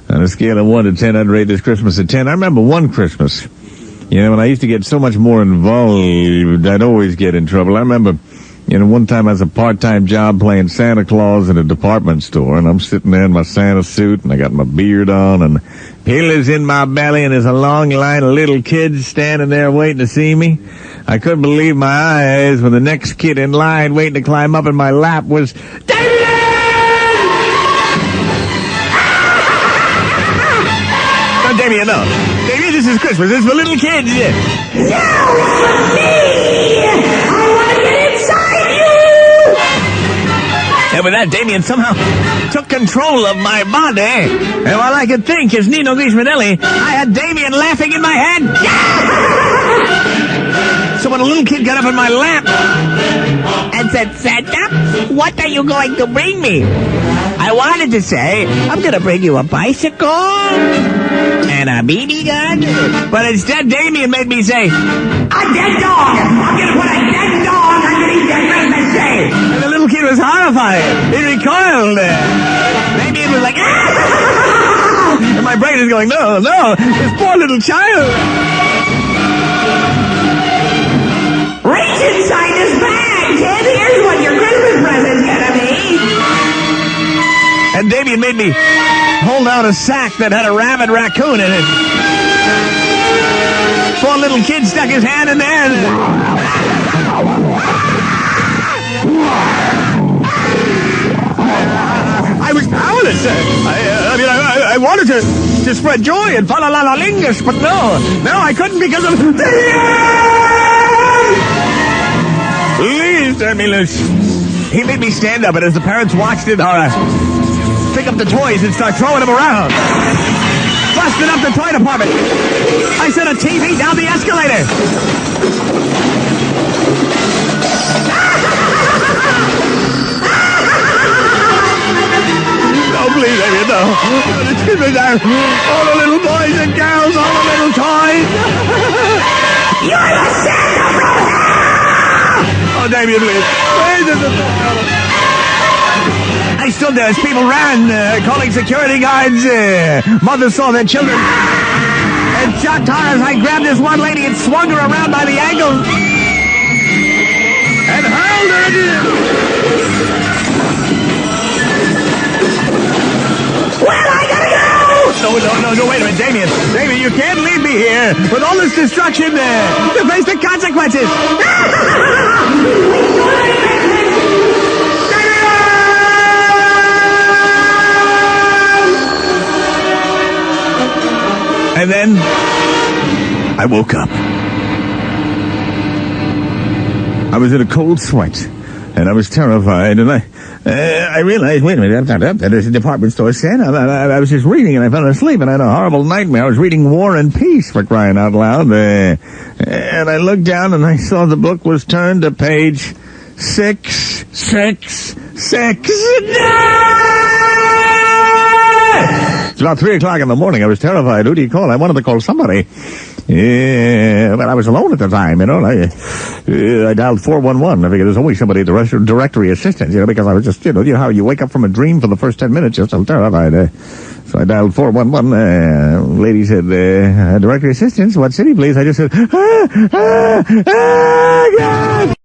On a scale of 1 to 10, I'd rate this Christmas a 10. I remember one Christmas, when I used to get so much more involved, I'd always get in trouble. I remember, one time I was a part-time job playing Santa Claus in a department store, and I'm sitting there in my Santa suit, and I got my beard on, and pillows in my belly, and there's a long line of little kids standing there waiting to see me. I couldn't believe my eyes when the next kid in line waiting to climb up in my lap was Damian! No, Damian, no. Damian, this is Christmas. This is for little kids. No, it's for me! I want to get inside you! And with that, Damian somehow took control of my body. And while I could think as Nino Greaseman, I had Damian laughing in my head. So when a little kid got up in my lap and said, Santa, what are you going to bring me? I wanted to say, I'm going to bring you a bicycle and a BB gun. But instead, Damian made me say, a dead dog. I'm going to put a dead dog underneath your Christmas tree. And the little kid was horrified. He recoiled. Damian was like, ah! And my brain is going, no, this poor little child. Reach inside this bag, kid. Here's what your Christmas present's gonna be. And Damian made me hold out a sack that had a rabid raccoon in it. Poor little kid stuck his hand in there. I was powerless. I wanted to spread joy and fa-la-la-la-lingus, but no, I couldn't because of... Please, Damian. He made me stand up, and as the parents watched it, pick up the toys and start throwing them around. Busted up the toy department. I set a TV down the escalator. No, please, Damian, no. All the little boys and girls, all the little toys. You're the Santa from hell! Oh, Damian, please. I stood there as people ran, calling security guards. Mothers saw their children. And shocked horrors, I grabbed this one lady and swung her around by the ankles. And hurled her again. Well, I gotta go! No, wait a minute, Damian. Damian, you can't leave me here with all this destruction to face the consequences. And then I woke up. I was in a cold sweat, and I was terrified, and I realized, wait a minute, there's a department store Santa. I was just reading, and I fell asleep, and I had a horrible nightmare. I was reading War and Peace, for crying out loud. And I looked down, and I saw the book was turned to page 666. It's about 3 o'clock in the morning. I was terrified. Who do you call? I wanted to call somebody. But I was alone at the time, I dialed 411. I figured there's always somebody at the directory assistance, because I was just, how you wake up from a dream for the first 10 minutes, just terrified. So I dialed 411. Lady said, directory assistance, what city, please? I just said, God.